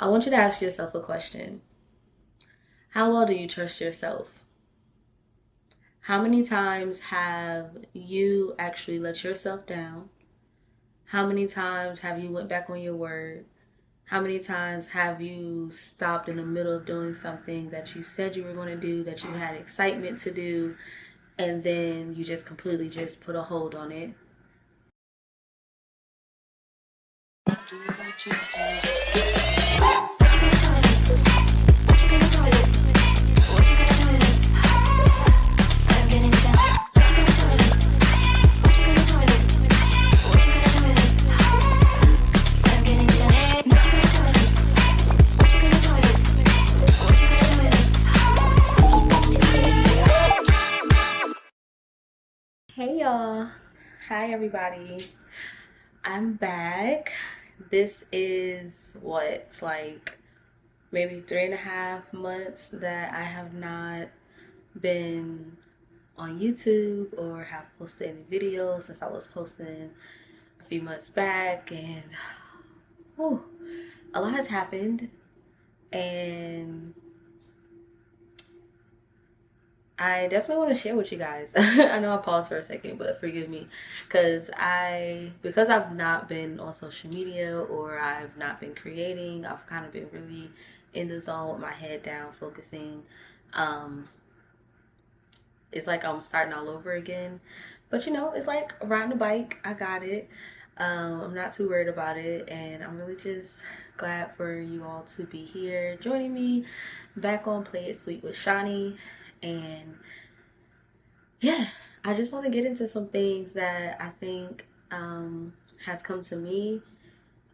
I want you to ask yourself a question. How well do you trust yourself? How many times have you actually let yourself down? How many times have you went back on your word? How many times have you stopped in the middle of doing something that you said you were going to do, that you had excitement to do, and then you just completely just put a hold on it? Hey y'all. Hi everybody. I'm back. This is what, like maybe 3.5 months that I have not been on YouTube or have posted any videos since I was posting a few months back, and whew, a lot has happened, and I definitely want to share with you guys. I know I paused for a second, but forgive me, because I've not been on social media or I've not been creating. I've kind of been really in the zone with my head down, focusing. Um, it's like I'm starting all over again, but it's like riding a bike. I got it. I'm not too worried about it, and I'm really just glad for you all to be here joining me back on Play It Sweet with Shawnee. And yeah, I just want to get into some things that I think has come to me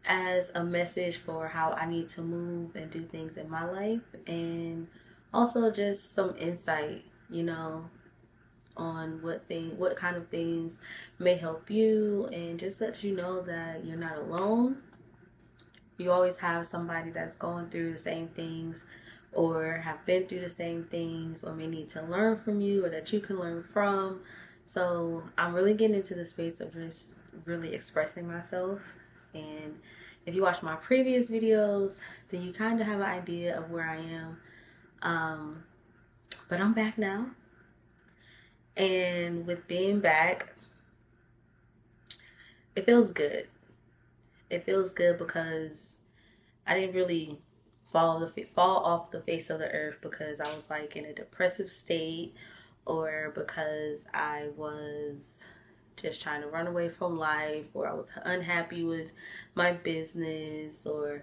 as a message for how I need to move and do things in my life, and also just some insight, on what kind of things may help you, and just let you know that you're not alone. You always have somebody that's going through the same things, or have been through the same things, or may need to learn from you, or that you can learn from. So I'm really getting into the space of just really expressing myself. And if you watch my previous videos, then you kind of have an idea of where I am. But I'm back now. And with being back, it feels good. It feels good because I didn't really fall off the face of the earth because I was like in a depressive state, or because I was just trying to run away from life, or I was unhappy with my business, or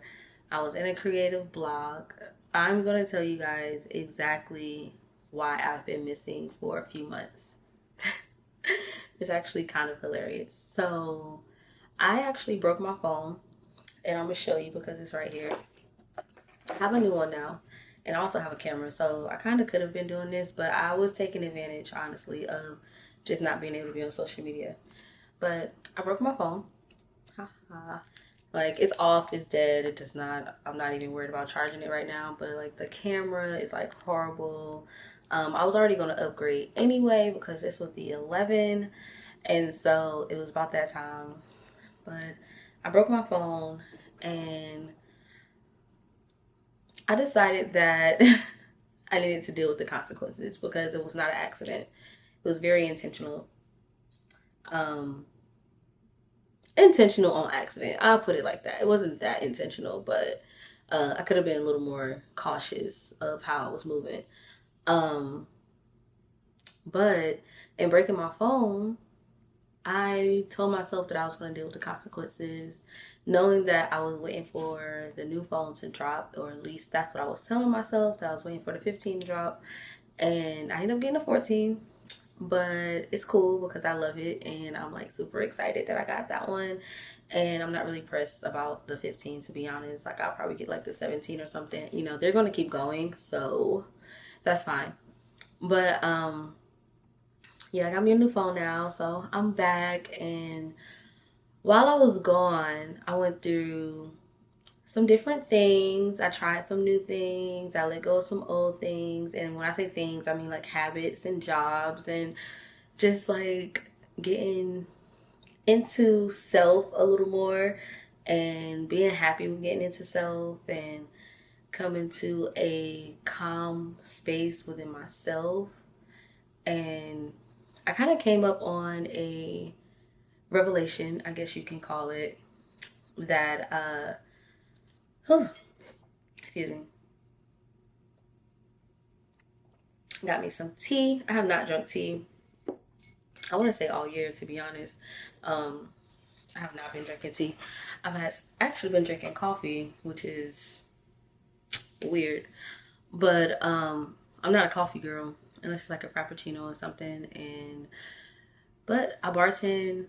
I was in a creative block. I'm going to tell you guys exactly why I've been missing for a few months. It's actually kind of hilarious. So I actually broke my phone, and I'm gonna show you because it's right here. I have a new one now, and I also have a camera, so I kind of could have been doing this, but I was taking advantage, honestly, of just not being able to be on social media. But I broke my phone. Like, it's off, it's dead, it does not, I'm not even worried about charging it right now, but like the camera is like horrible. I was already going to upgrade anyway because this was the 11, and so it was about that time. But I broke my phone, and I decided that I needed to deal with the consequences because it was not an accident. It was very intentional. Um, Intentional on accident. I'll put it like that. It wasn't that intentional, but I could have been a little more cautious of how I was moving. Um, but in breaking my phone, I told myself that I was going to deal with the consequences, knowing that I was waiting for the new phone to drop, or at least that's what I was telling myself, that I was waiting for the 15 to drop. And I ended up getting a 14, but it's cool because I love it, and I'm like super excited that I got that one. And I'm not really pressed about the 15, to be honest. Like, I'll probably get like the 17 or something. They're going to keep going, so that's fine. But yeah, I got me a new phone now, so I'm back. And while I was gone, I went through some different things. I tried some new things. I let go of some old things. And when I say things, I mean like habits and jobs, and just like getting into self a little more. and being happy with getting into self and coming to a calm space within myself. And I kind of came up on a revelation, I guess you can call it, that whew, excuse me, got me some tea. I have not drunk tea, I want to say all year, to be honest. um I have not been drinking tea. Actually been drinking coffee, which is weird. But I'm not a coffee girl unless it's like a frappuccino or something. And but I bartend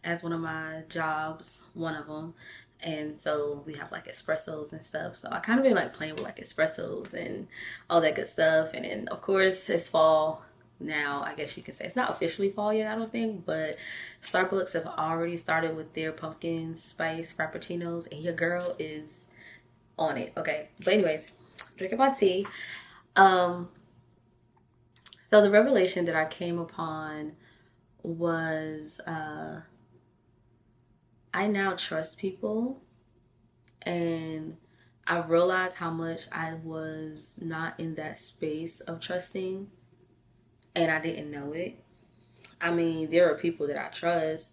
as one of my jobs, one of them. And so we have like espressos and stuff. So I kind of been like playing with like espressos and all that good stuff. And then of course it's fall now. I guess you can say it's not officially fall yet, I don't think, but Starbucks have already started with their pumpkin spice frappuccinos, and your girl is on it. Okay, but anyways, drinking my tea. Um, so the revelation that I came upon was I now trust people, and I realized how much I was not in that space of trusting, and I didn't know it. I mean, there are people that I trust,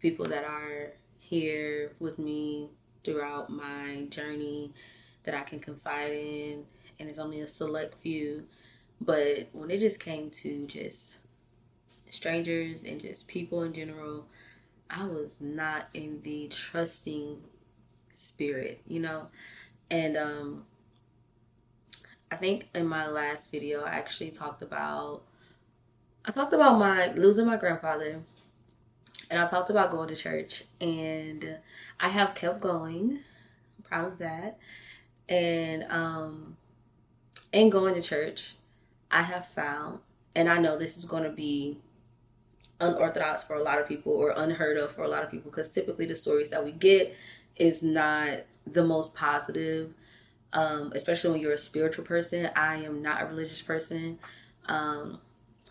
people that are here with me throughout my journey that I can confide in, and it's only a select few. But when it just came to just strangers and just people in general, I was not in the trusting spirit, you know? And I think in my last video I actually talked about my losing my grandfather, and I talked about going to church, and I have kept going. I'm proud of that. And in going to church, I have found, and I know this is going to be unorthodox for a lot of people or unheard of for a lot of people, because typically the stories that we get is not the most positive, especially when you're a spiritual person. I am not a religious person. um,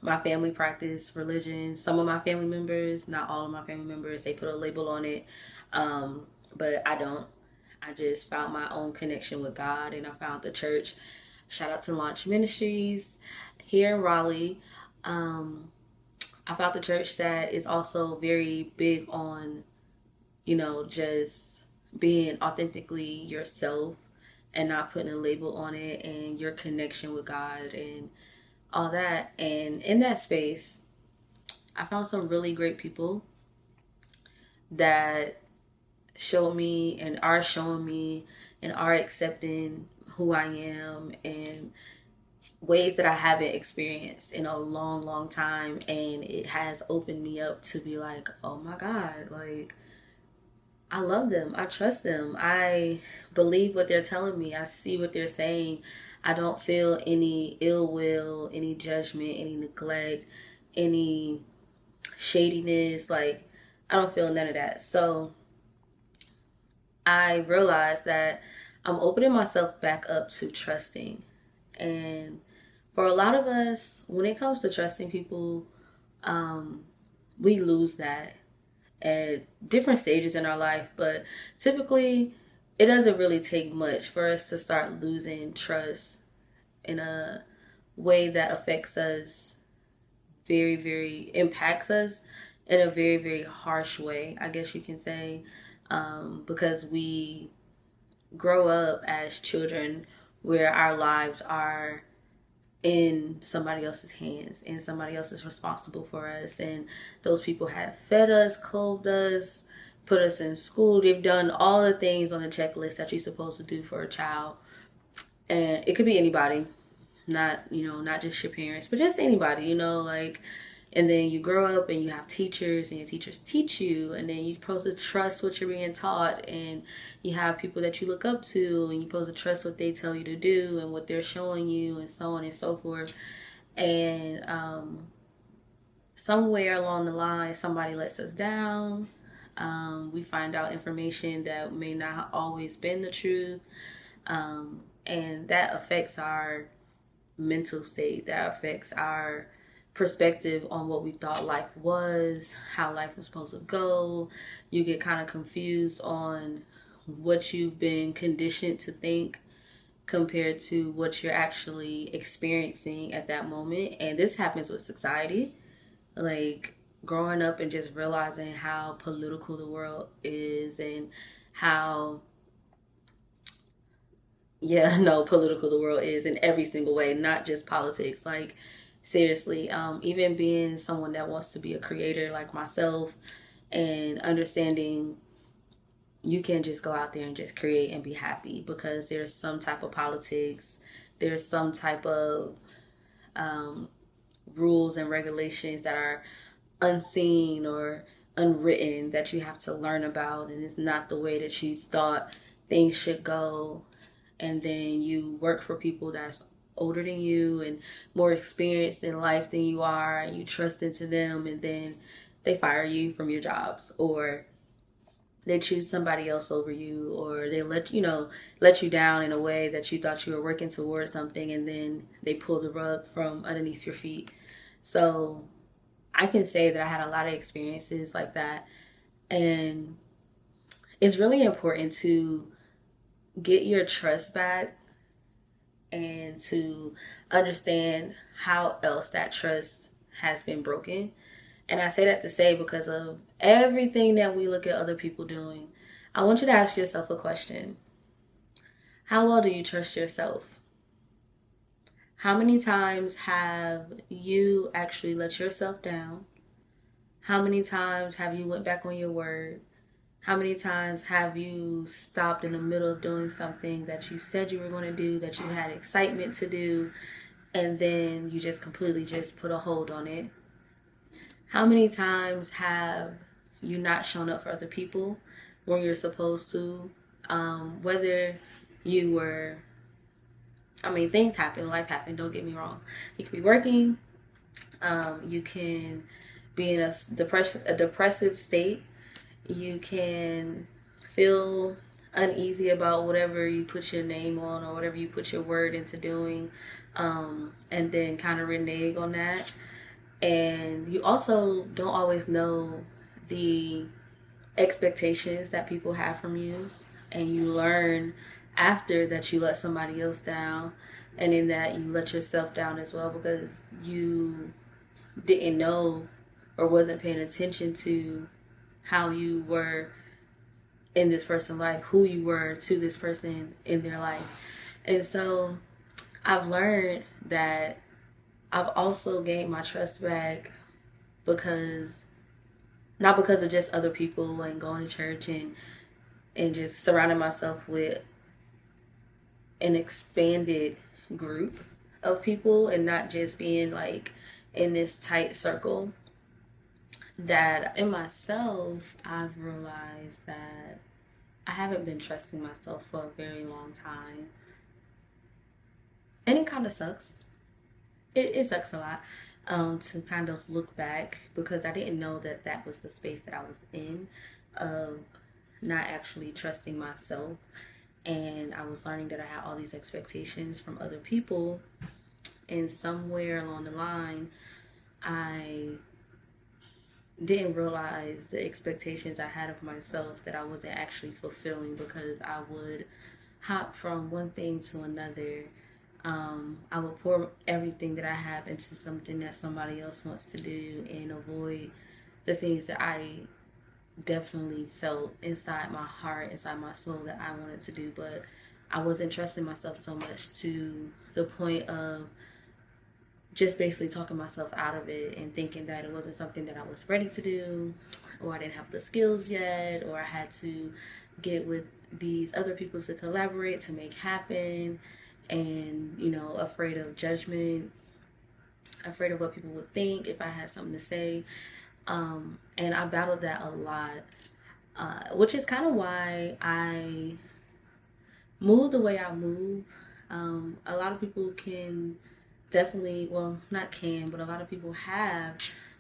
my family practice religion. Some of my family members, not all of my family members, they put a label on it, but I don't. I just found my own connection with God, and I found the church. Shout out to Launch Ministries here in Raleigh. um, I found the church that is also very big on, just being authentically yourself and not putting a label on it, and your connection with God and all that. And in that space, I found some really great people that showed me and are showing me and are accepting who I am in ways that I haven't experienced in a long, long time. And it has opened me up to be like, oh my God, like, I love them. I trust them. I believe what they're telling me. I see what they're saying. I don't feel any ill will, any judgment, any neglect, any shadiness. Like, I don't feel none of that. So I realized that I'm opening myself back up to trusting. And for a lot of us, when it comes to trusting people, um, we lose that at different stages in our life. But typically, it doesn't really take much for us to start losing trust in a way that affects us very, very, impacts us in a very, very harsh way, I guess you can say, because we grow up as children where our lives are in somebody else's hands, and somebody else is responsible for us, and those people have fed us, clothed us, put us in school. They've done all the things on the checklist that you're supposed to do for a child. And it could be anybody, not just your parents, but just anybody, like. And then you grow up and you have teachers, and your teachers teach you, and then you're supposed to trust what you're being taught, and you have people that you look up to, and you're supposed to trust what they tell you to do and what they're showing you, and so on and so forth. And somewhere along the line, somebody lets us down. We find out information that may not always been the truth, and that affects our mental state. That affects our perspective on what we thought life was, how life was supposed to go. You get kind of confused on what you've been conditioned to think compared to what you're actually experiencing at that moment. And this happens with society. Like growing up and just realizing how political the world is and how no, political the world is in every single way, not just politics. Like seriously, even being someone that wants to be a creator like myself and understanding you can just go out there and just create and be happy because there's some type of politics, there's some type of um, rules and regulations that are unseen or unwritten that you have to learn about, and it's not the way that you thought things should go. And then you work for people that's older than you and more experienced in life than you are, and you trust into them, and then they fire you from your jobs, or they choose somebody else over you, or they let you down in a way that you thought you were working towards something, and then they pull the rug from underneath your feet. So I can say that I had a lot of experiences like that, and it's really important to get your trust back and to understand how else that trust has been broken. And I say that to say, because of everything that we look at other people doing, I want you to ask yourself a question. How well do you trust yourself? How many times have you actually let yourself down? How many times have you went back on your word? How many times have you stopped in the middle of doing something that you said you were going to do, that you had excitement to do, and then you just completely just put a hold on it? How many times have you not shown up for other people when you're supposed to? Whether you were, things happen, life happened, don't get me wrong. You could be working, you can be in a depressive state, you can feel uneasy about whatever you put your name on or whatever you put your word into doing, and then kind of renege on that. And you also don't always know the expectations that people have from you, and you learn after that you let somebody else down, and in that you let yourself down as well, because you didn't know or wasn't paying attention to how you were in this person's life, who you were to this person in their life. And so I've learned that I've also gained my trust back because, not because of just other people and going to church and just surrounding myself with an expanded group of people and not just being like in this tight circle. That in myself, I've realized that I haven't been trusting myself for a very long time. And it kind of sucks. It sucks a lot, to kind of look back, because I didn't know that that was the space that I was in, of not actually trusting myself. And I was learning that I had all these expectations from other people. And somewhere along the line, I didn't realize the expectations I had of myself that I wasn't actually fulfilling, because I would hop from one thing to another. I would pour everything that I have into something that somebody else wants to do and avoid the things that I definitely felt inside my heart, inside my soul, that I wanted to do. But I wasn't trusting myself so much, to the point of just basically talking myself out of it and thinking that it wasn't something that I was ready to do, or I didn't have the skills yet, or I had to get with these other people to collaborate to make happen, and afraid of judgment, afraid of what people would think if I had something to say. And I battled that a lot, which is kind of why I move the way I move. A lot of people can definitely, well, not can, but a lot of people have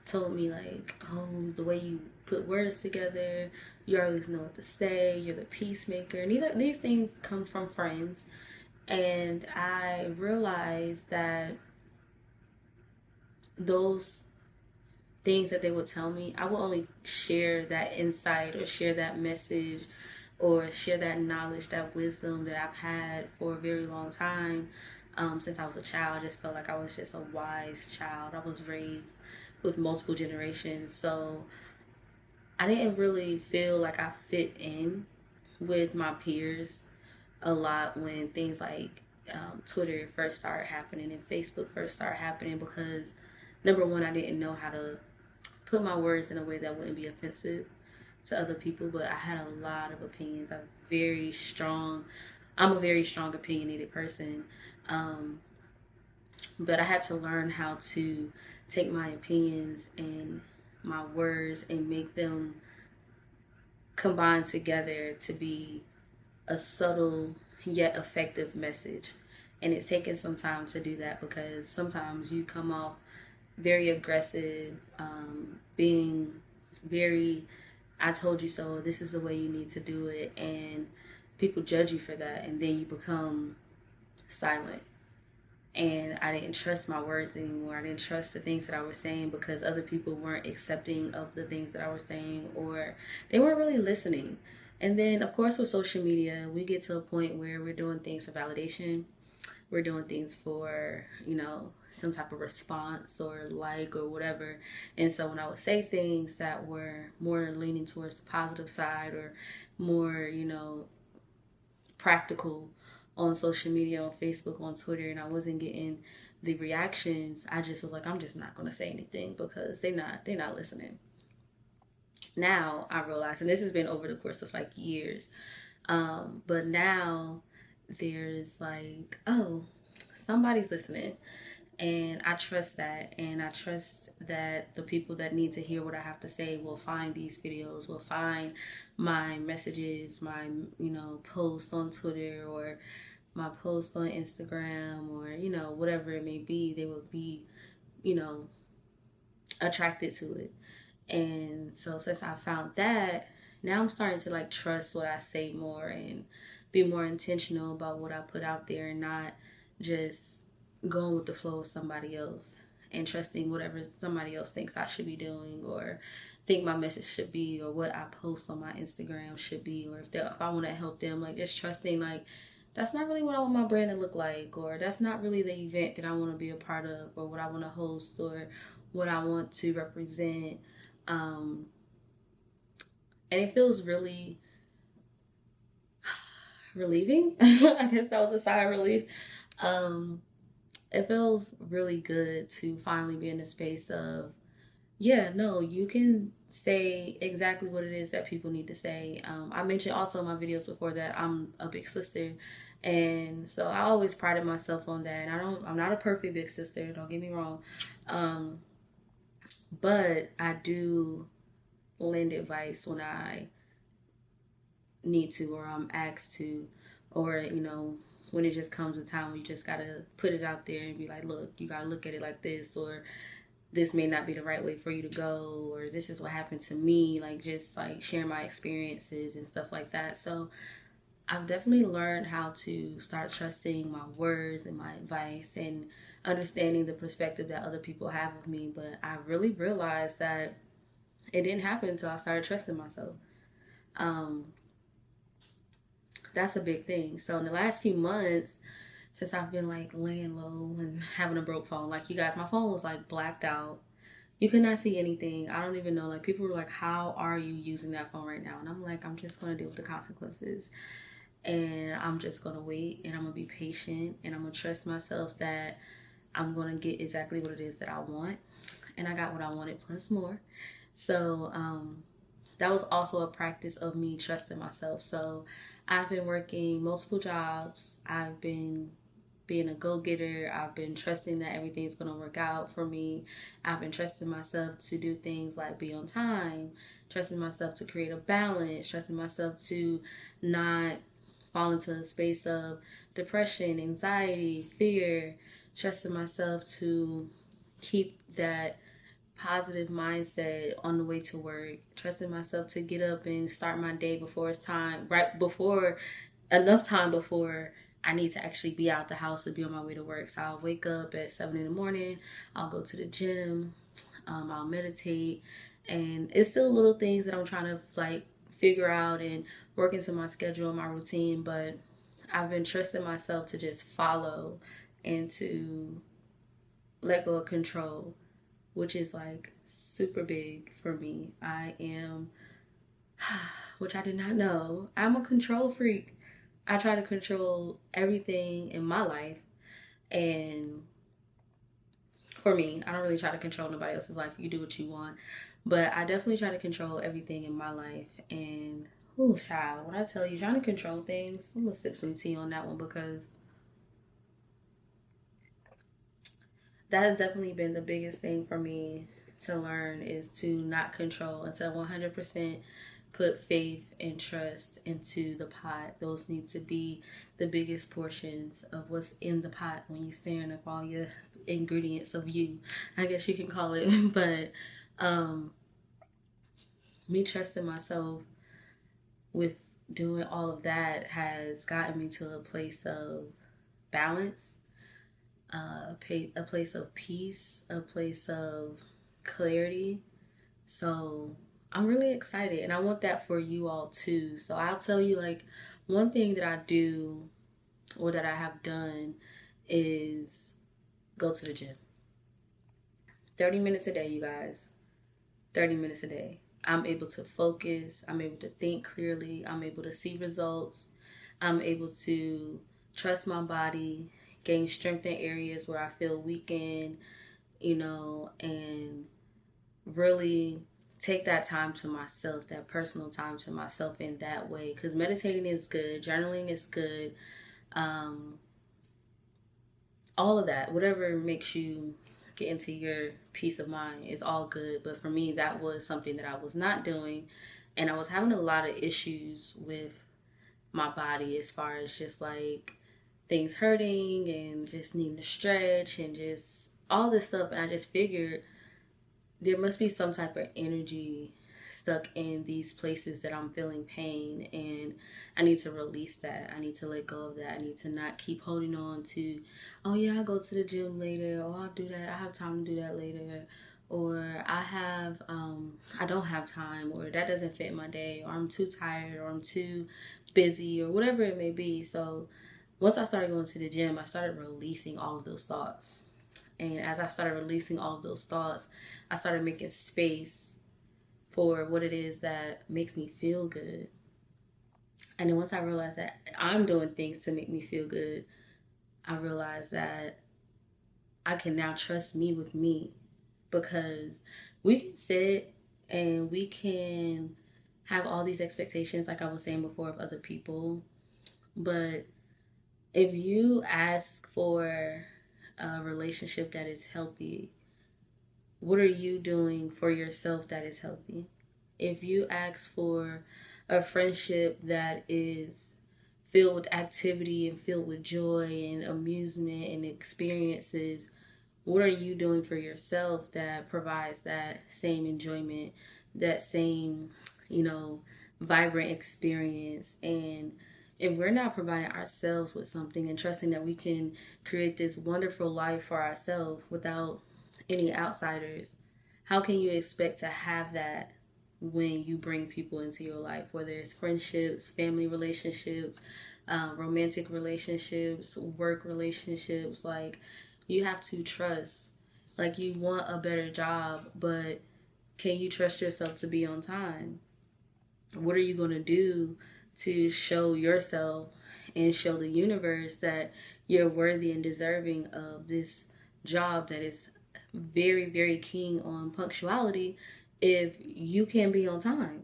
told me, like, oh, the way you put words together, you always know what to say, you're the peacemaker. And these things come from friends. And I realized that those things that they would tell me, I will only share that insight or share that message or share that knowledge, that wisdom that I've had for a very long time. Since I was a child, I just felt like I was just a wise child. I was raised with multiple generations. So I didn't really feel like I fit in with my peers a lot when things like Twitter first started happening and Facebook first started happening, because number one, I didn't know how to put my words in a way that wouldn't be offensive to other people, but I had a lot of opinions. I'm a very strong opinionated person. Um, but I had to learn how to take my opinions and my words and make them combine together to be a subtle yet effective message. And it's taken some time to do that, because sometimes you come off very aggressive, being very, I told you so, this is the way you need to do it. And people judge you for that. And then you become silent. And I didn't trust my words anymore. I didn't trust the things that I was saying, because other people weren't accepting of the things that I was saying, or they weren't really listening. And then, of course, with social media, we get to a point where we're doing things for validation. We're doing things for, some type of response or like or whatever. And so when I would say things that were more leaning towards the positive side, or more, practical on social media, on Facebook, on Twitter, and I wasn't getting the reactions, I just was like, I'm just not gonna say anything, because they're not listening. Now I realize, and this has been over the course of like years, but now there's like, oh, somebody's listening, and I trust that, and I trust that the people that need to hear what I have to say will find these videos, will find my messages, my post on Twitter, or my post on Instagram, or whatever it may be. They will be you know attracted to it. And so since I found that, now I'm starting to like trust what I say more, and be more intentional about what I put out there, and not just going with the flow of somebody else, and trusting whatever somebody else thinks I should be doing, or think my message should be, or what I post on my Instagram should be, or if I want to help them, like just trusting like that's not really what I want my brand to look like, or that's not really the event that I want to be a part of, or what I want to host, or what I want to represent. um, and it feels really relieving. I guess that was a sigh of relief. Um, it feels really good to finally be in a space of, yeah, no, you can say exactly what it is that people need to say. I mentioned also in my videos before that I'm a big sister, and so I always prided myself on that. And I'm not a perfect big sister. Don't get me wrong, um, but I do lend advice when I need to, or I'm asked to, or when it just comes a time where you just gotta put it out there and be like, look, you gotta look at it like this, or this may not be the right way for you to go, or this is what happened to me, like just like share my experiences and stuff like that. So I've definitely learned how to start trusting my words and my advice, and understanding the perspective that other people have of me. But I really realized that it didn't happen until I started trusting myself. um that's a big thing. So in the last few months, since I've been like laying low and having a broke phone, like you guys, my phone was like blacked out. You could not see anything. I don't even know. Like people were like, "How are you using that phone right now?" And I'm like, "I'm just gonna deal with the consequences, and I'm just gonna wait, and I'm gonna be patient, and I'm gonna trust myself that I'm gonna get exactly what it is that I want." And I got what I wanted plus more. So that was also a practice of me trusting myself. So I've been working multiple jobs. I've been being a go-getter. I've been trusting that everything's going to work out for me. I've been trusting myself to do things like be on time, trusting myself to create a balance, trusting myself to not fall into a space of depression, anxiety, fear, trusting myself to keep that positive mindset on the way to work, trusting myself to get up and start my day before it's time, right before, enough time before I need to actually be out the house to be on my way to work. So I'll wake up at 7 in the morning. I'll go to the gym. I'll meditate. And it's still little things that I'm trying to like figure out and work into my schedule and my routine. But I've been trusting myself to just follow and to let go of control, which is like super big for me. I am, which I did not know, I'm a control freak. I try to control everything in my life. And for me, I don't really try to control nobody else's life. You do what you want. But I definitely try to control everything in my life. And, oh, child, when I tell you, trying to control things, I'm going to sip some tea on that one because that has definitely been the biggest thing for me to learn is to not control and to 100% put faith and trust into the pot. Those need to be the biggest portions of what's in the pot when you're stirring up all your ingredients of you, I guess you can call it. But um, me trusting myself with doing all of that has gotten me to a place of balance, a place of peace, a place of clarity. So I'm really excited and I want that for you all too. So I'll tell you, like, one thing that I do or that I have done is go to the gym. 30 minutes a day, you guys. 30 minutes a day. I'm able to focus. I'm able to think clearly. I'm able to see results. I'm able to trust my body, gain strength in areas where I feel weakened, and really take that time to myself, that personal time to myself in that way. Because meditating is good, journaling is good, all of that, whatever makes you get into your peace of mind is all good. But for me, that was something that I was not doing. And I was having a lot of issues with my body as far as just like things hurting and just needing to stretch and just all this stuff. And I just figured there must be some type of energy stuck in these places that I'm feeling pain, and I need to release that. I need to let go of that. I need to not keep holding on to, oh yeah, I'll go to the gym later, or I'll do that, I have time to do that later, or I don't have time, or that doesn't fit my day, or I'm too tired, or I'm too busy, or whatever it may be. So once I started going to the gym, I started releasing all of those thoughts. And as I started releasing all of those thoughts, I started making space for what it is that makes me feel good. And then once I realized that I'm doing things to make me feel good, I realized that I can now trust me with me, because we can sit and we can have all these expectations, like I was saying before, of other people. But if you ask for a relationship that is healthy, what are you doing for yourself that is healthy? If you ask for a friendship that is filled with activity and filled with joy and amusement and experiences, what are you doing for yourself that provides that same enjoyment, that same, vibrant experience? And if we're not providing ourselves with something and trusting that we can create this wonderful life for ourselves without any outsiders, how can you expect to have that when you bring people into your life, whether it's friendships, family relationships, romantic relationships, work relationships? Like, you have to trust. Like, you want a better job, but can you trust yourself to be on time? What are you going to do to show yourself and show the universe that you're worthy and deserving of this job that is very, very keen on punctuality if you can't be on time?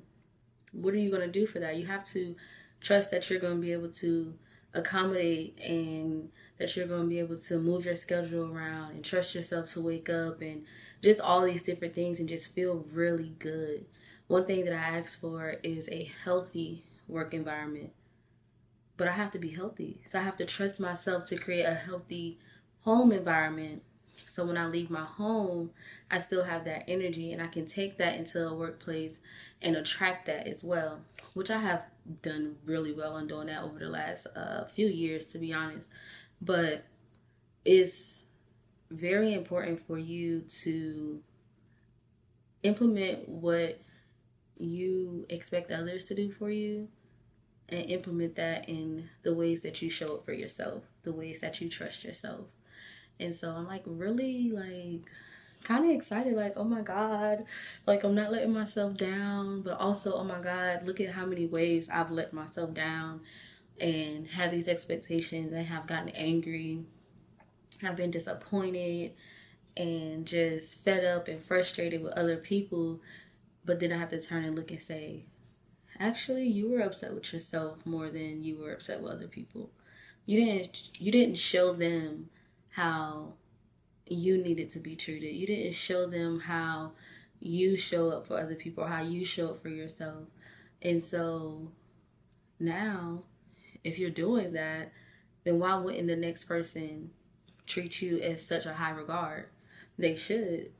What are you going to do for that? You have to trust that you're going to be able to accommodate and that you're going to be able to move your schedule around and trust yourself to wake up and just all these different things and just feel really good. One thing that I ask for is a healthy work environment, but I have to be healthy. So I have to trust myself to create a healthy home environment. So when I leave my home, I still have that energy and I can take that into a workplace and attract that as well. which I have done really well on doing that over the last few years, to be honest. But it's very important for you to implement what you expect others to do for you and implement that in the ways that you show up for yourself, the ways that you trust yourself. And so I'm like really like kind of excited, like, oh my God, like I'm not letting myself down, but also, oh my God, look at how many ways I've let myself down and had these expectations and have gotten angry, have been disappointed and just fed up and frustrated with other people. But then I have to turn and look and say, actually, you were upset with yourself more than you were upset with other people. You didn't show them how you needed to be treated. You didn't show them how you show up for other people, or how you show up for yourself. And so now, if you're doing that, then why wouldn't the next person treat you as such a high regard? They should.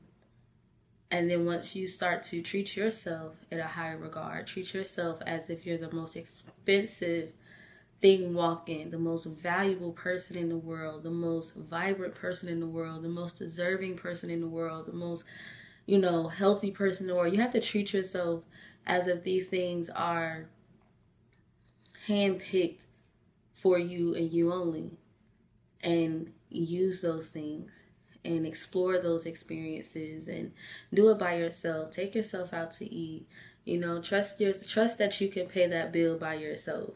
And then once you start to treat yourself at a higher regard, treat yourself as if you're the most expensive thing walking, the most valuable person in the world, the most vibrant person in the world, the most deserving person in the world, the most, healthy person in the world. You have to treat yourself as if these things are handpicked for you and you only, and use those things and explore those experiences and do it by yourself. Take yourself out to eat. Trust that you can pay that bill by yourself.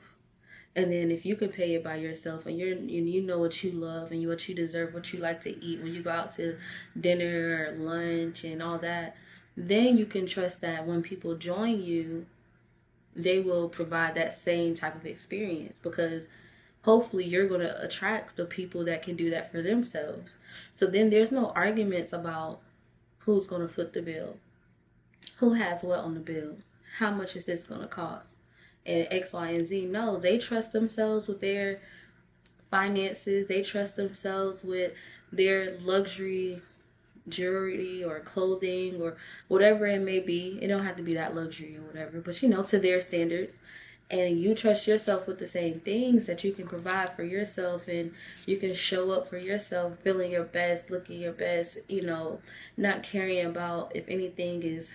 And then if you can pay it by yourself, and you know what you love and what you deserve, what you like to eat when you go out to dinner or lunch and all that, then you can trust that when people join you, they will provide that same type of experience, because hopefully you're going to attract the people that can do that for themselves. So then there's no arguments about who's going to foot the bill, who has what on the bill, how much is this going to cost, and X, Y, and Z. No, they trust themselves with their finances. They trust themselves with their luxury jewelry or clothing or whatever it may be. It don't have to be that luxury or whatever, but to their standards. And you trust yourself with the same things that you can provide for yourself, and you can show up for yourself feeling your best, looking your best, not caring about if anything is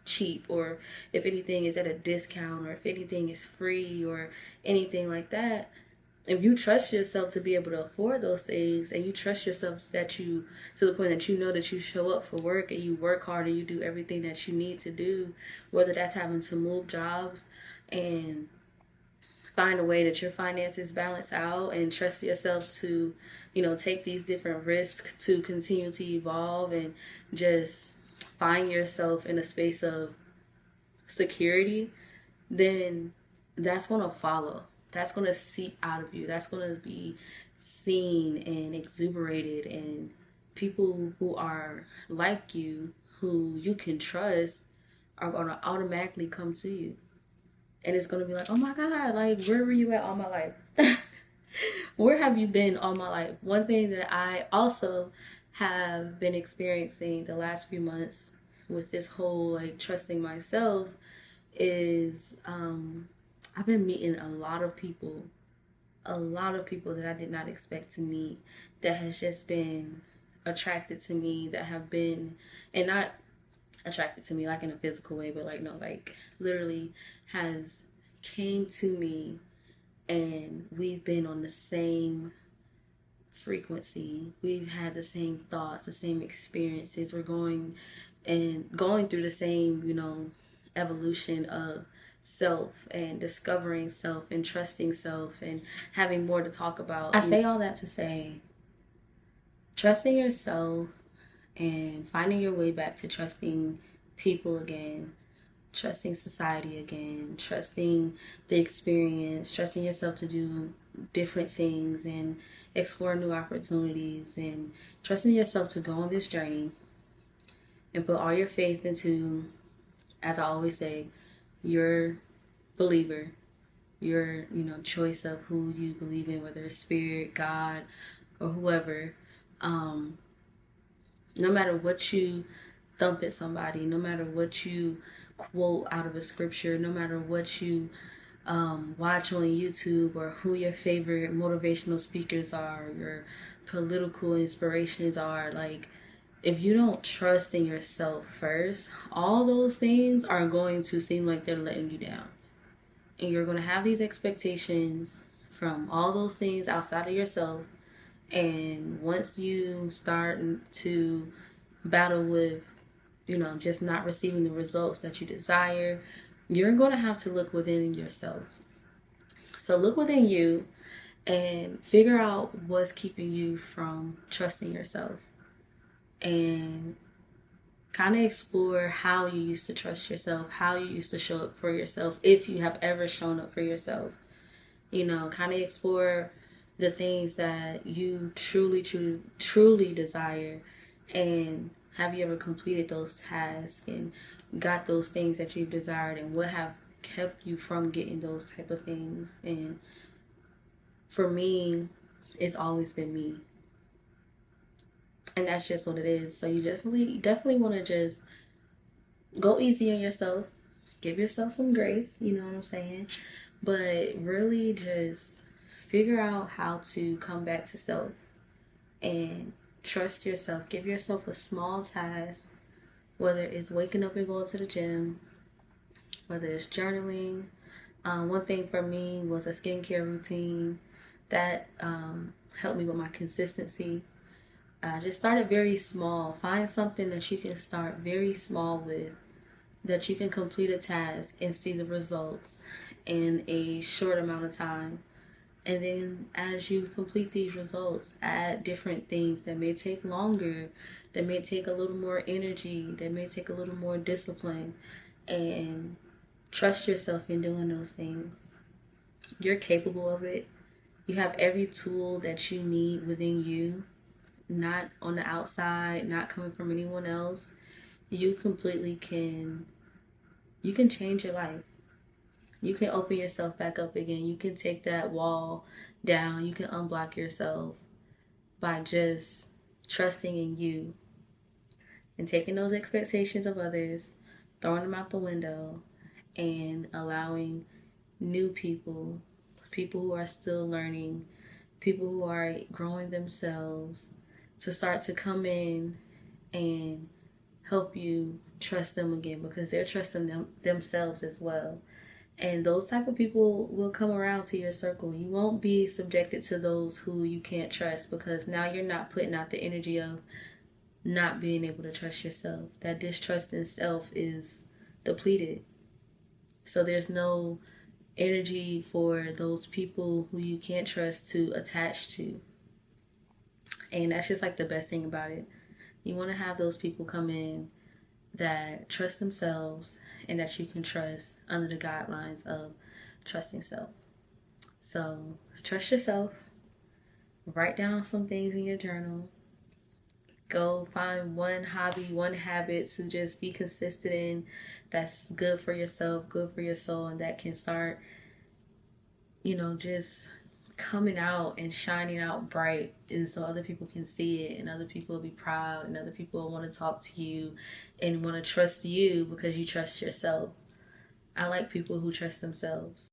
cheap or if anything is at a discount or if anything is free or anything like that. If you trust yourself to be able to afford those things, and you trust yourself that you, to the point that you know that you show up for work and you work hard and you do everything that you need to do, whether that's having to move jobs and find a way that your finances balance out, and trust yourself to, take these different risks to continue to evolve and just find yourself in a space of security, then that's going to follow. That's going to seep out of you. That's going to be seen and exuberated, and people who are like you, who you can trust, are going to automatically come to you. And it's going to be like, oh my God, like, where were you at all my life? Where have you been all my life? One thing that I also have been experiencing the last few months with this whole like trusting myself is I've been meeting a lot of people that I did not expect to meet, that has just been attracted to me, that have been, and not attracted to me like in a physical way, but like, no, like literally has came to me, and we've been on the same frequency. We've had the same thoughts, the same experiences. We're going through the same, evolution of self, and discovering self and trusting self and having more to talk about. I say all that to say, trusting yourself and finding your way back to trusting people again, trusting society again, trusting the experience, trusting yourself to do different things and explore new opportunities, and trusting yourself to go on this journey and put all your faith into, as I always say, your believer, your choice of who you believe in, whether it's spirit, God, or whoever. No matter what you thump at somebody, no matter what you quote out of a scripture, no matter what you watch on YouTube, or who your favorite motivational speakers are, your political inspirations are, like, if you don't trust in yourself first, all those things are going to seem like they're letting you down. And you're going to have these expectations from all those things outside of yourself. And once you start to battle with, just not receiving the results that you desire, you're going to have to look within yourself. So look within you and figure out what's keeping you from trusting yourself, and kind of explore how you used to trust yourself, how you used to show up for yourself, if you have ever shown up for yourself. Kind of explore the things that you truly desire, and have you ever completed those tasks and got those things that you've desired, and what have kept you from getting those type of things. And for me, it's always been me, and that's just what it is. So you definitely want to just go easy on yourself, give yourself some grace, you know what I'm saying, but really just figure out how to come back to self and trust yourself. Give yourself a small task, whether it's waking up and going to the gym, whether it's journaling. One thing for me was a skincare routine that helped me with my consistency. Just start it very small. Find something that you can start very small with, that you can complete a task and see the results in a short amount of time. And then as you complete these results, add different things that may take longer, that may take a little more energy, that may take a little more discipline, and trust yourself in doing those things. You're capable of it. You have every tool that you need within you, not on the outside, not coming from anyone else. You completely can change your life. You can open yourself back up again. You can take that wall down. You can unblock yourself by just trusting in you and taking those expectations of others, throwing them out the window, and allowing new people who are still learning, people who are growing themselves, to start to come in and help you trust them again, because they're trusting themselves as well. And those type of people will come around to your circle. You won't be subjected to those who you can't trust, because now you're not putting out the energy of not being able to trust yourself. That distrust in self is depleted. So there's no energy for those people who you can't trust to attach to. And that's just like the best thing about it. You want to have those people come in that trust themselves and that you can trust under the guidelines of trusting self. So trust yourself. Write down some things in your journal. Go find one hobby, one habit to just be consistent in, that's good for yourself, good for your soul, and that can start, just coming out and shining out bright, and so other people can see it, and other people will be proud, and other people will want to talk to you and want to trust you because you trust yourself. I like people who trust themselves.